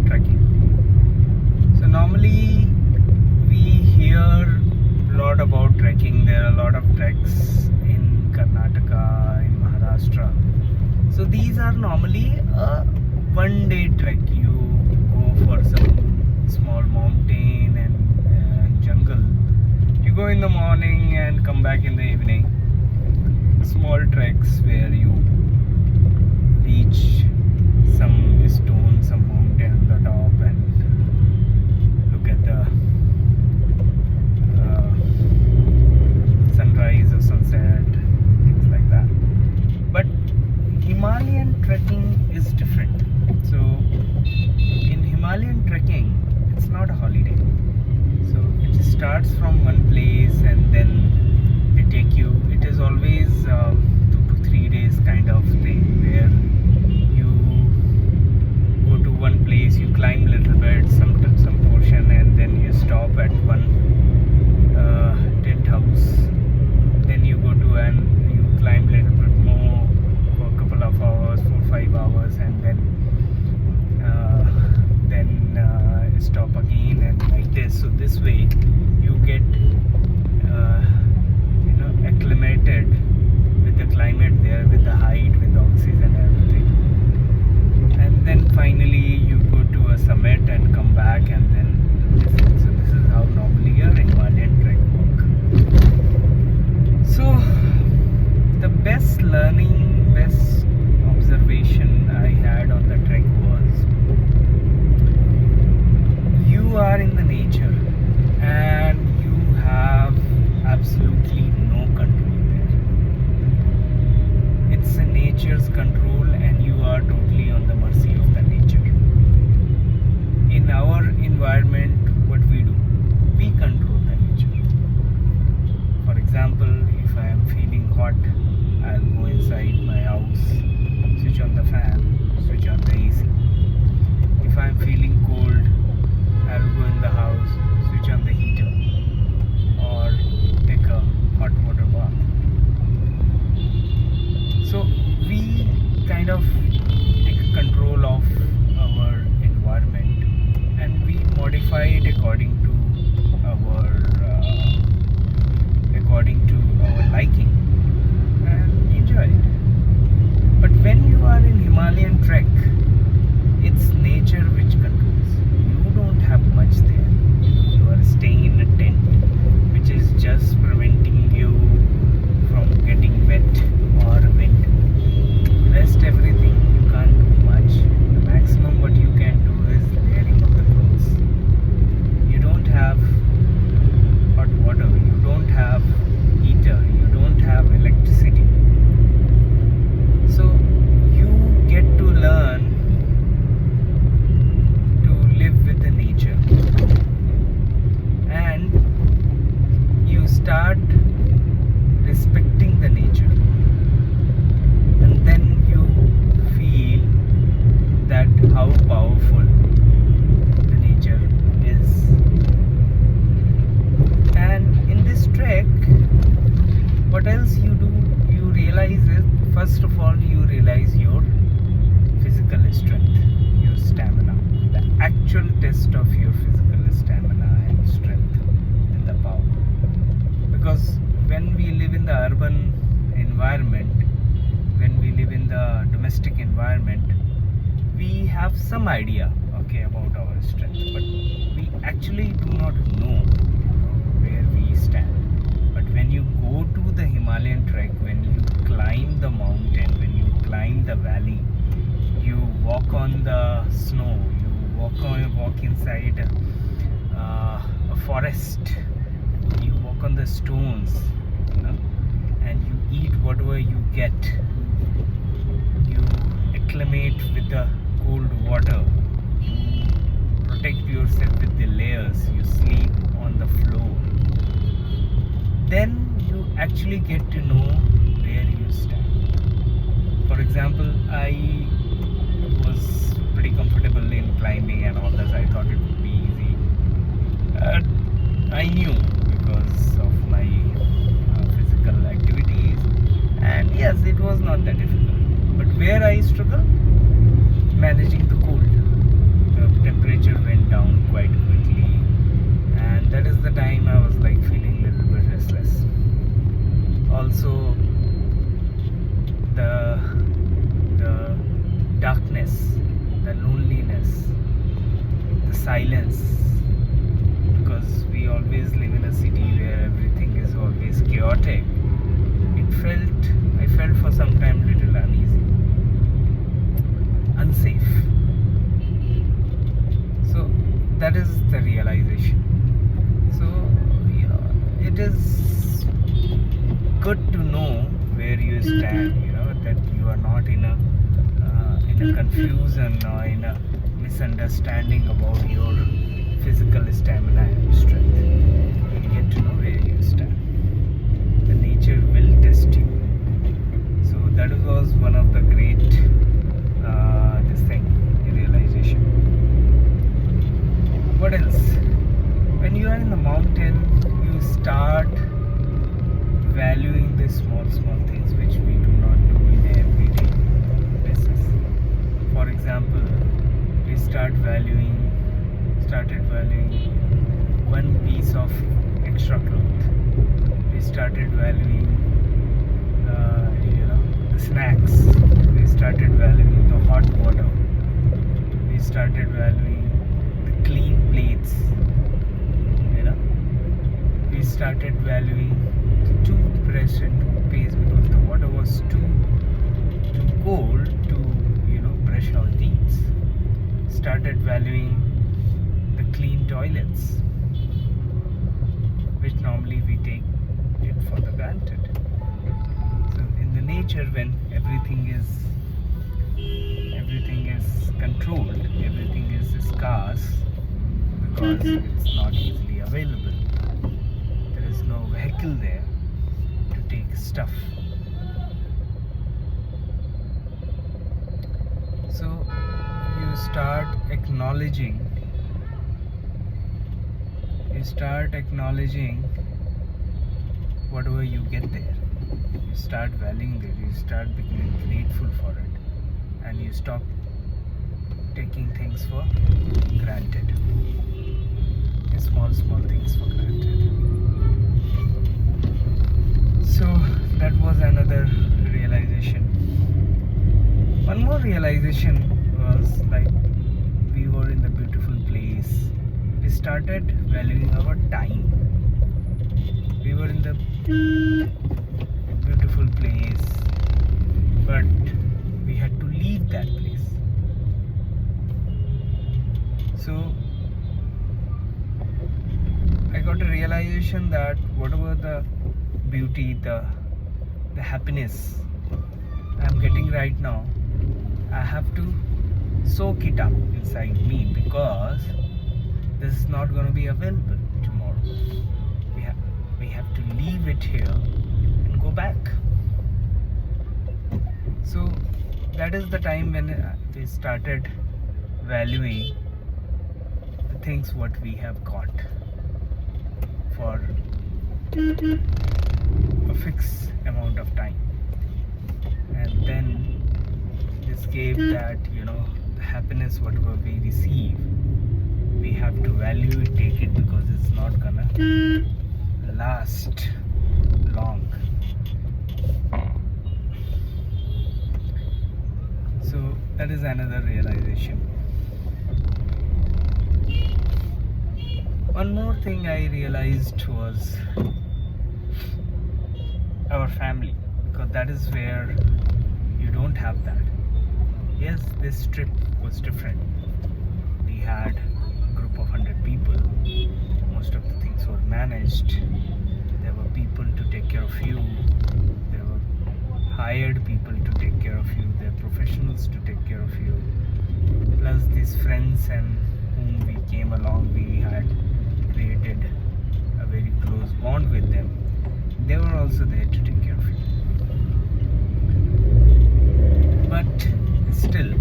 trekking. So normally we hear a lot about trekking. There are a lot of treks in Karnataka, in Maharashtra. So these are normally a one-day trek. You go for some small mountain and jungle. You go in the morning and come back in the evening. Small treks where you reach some stone, some mountain on the top and look at the sunrise or sunset, things like that. But Himalayan trekking is different. So in Himalayan trekking, it's not a holiday. So it starts from one place and then they take you. It is always 2 to 3 days kind of thing where you go to one place, you climb a little bit, some portion, and then you stop at one tent house. Then you go to and you climb a little bit more for a couple of hours, 4-5 hours, and then stop again, and like this. So this way you get acclimated with the climate there, with the height, with the oxygen, everything. And then finally you go to a summit and come back, and then so this is how normally a Himalayan trek work. So the best learning, best observation I had on the trek was, you are in the nature and you have absolutely no control there. It's a nature's control and you are totally on the mercy of the nature. In our environment, what we do, we control the nature. For example, if I am feeling hot, I'll go inside my house, switch on the fan, switch on the AC. If I am feeling cold, I'll go in the house, switch on the heater, or take a hot water bath. So we kind of take control of our environment and we modify it according to our liking and enjoy it. But when you are in Himalayan trek, it's nature which controls. You don't have much there. You are staying in a tent, which is just preventing you from getting wet or wind. Rest everything, you can't do much. The maximum what you can do is layering of the clothes. You don't have hot water, you don't have heater, you don't have electricity. So you get to learn to live with the nature, and you start respecting the nature, and then you feel that how powerful the nature is. And in this trek, what else you do, you realize is, first of all, you realize your physical strength, your stamina, the actual test of your physical stamina and strength and the power. Because when we live in the urban environment, when we live in the domestic environment, we have some idea, okay, about our strength, but we actually do not know where we stand. But when you go to the Himalayan trek, when you climb the mountain, when you climb the valley, you walk on the snow, you walk inside a forest, you walk on the stones, and you eat whatever you get. You acclimate with the cold water, you protect yourself with the layers, you sleep on the floor. Then you actually get to know where you stand. For example, I was pretty comfortable in climbing and all that. I thought it would be easy. I knew because of my physical activities, and yes, it was not that difficult. But where I struggle, managing the cold, the temperature silence, because we always live in a city where everything is always chaotic. I felt for some time little uneasy, unsafe. So that is the realization. So it is good to know where you stand, that you are not in a confusion or in a misunderstanding about your physical stamina and strength. You get to know where you stand. The nature will test you. So that was one of the great realization. What else? When you are in the mountain, you start valuing the small things which we do not do in everyday basis. For example, we started valuing one piece of extra cloth. We started valuing the snacks. We started valuing the hot water. We started valuing the clean plates. We started valuing toothbrush and toothpaste because the water was too cold to brush our teeth. Started valuing the clean toilets, which normally we take it for the granted. So in the nature, when everything is controlled, everything is scarce because it's not easily available. There is no vehicle there to take stuff. So you start acknowledging whatever you get there. You start valuing it, you start becoming grateful for it, and you stop taking things for granted. Small things for granted. So that was another realization. One more realization was like we were in the beautiful place. We started valuing our time. We were in the beautiful place, but we had to leave that place. So I got a realization that whatever the beauty, the happiness I'm getting right now, I have to soak it up inside me, because this is not going to be available tomorrow. We have to leave it here and go back. So that is the time when we started valuing the things what we have got for a fixed amount of time, and then this gave that the happiness whatever we receive, we have to value it, take it, because it's not gonna last long. So that is another realization. One more thing I realized was our family, because that is where you don't have that. Yes, this trip was different. We had a group of 100 people. Most of the things were managed. There were people to take care of you. There were hired people to take care of you. There were professionals to take care of you. Plus these friends and whom we came along, we had created a very close bond with them. They were also there to take care of you. But still,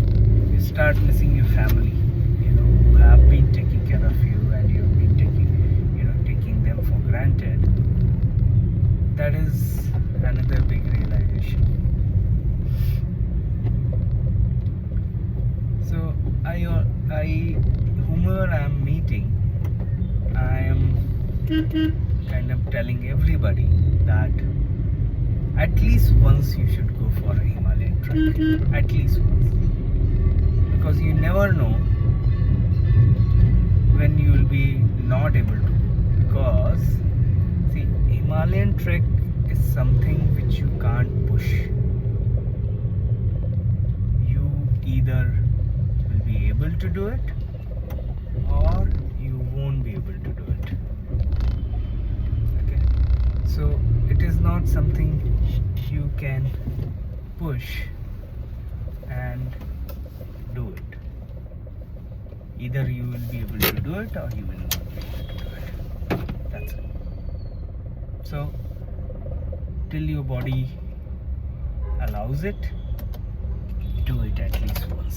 you start missing your family, who have been taking care of you, and you've been taking them for granted. That is another big realization. So whomever I am meeting, I am kind of telling everybody that at least once you should go for a Himalayan trek. At least once. Because you never know not able to, because see, Himalayan trek is something which you can't push. You either will be able to do it or you won't be able to do it. Okay, so it is not something you can push and do it. Either you will be able to do it or you will not be able to do it. That's it. So till your body allows it, do it at least once.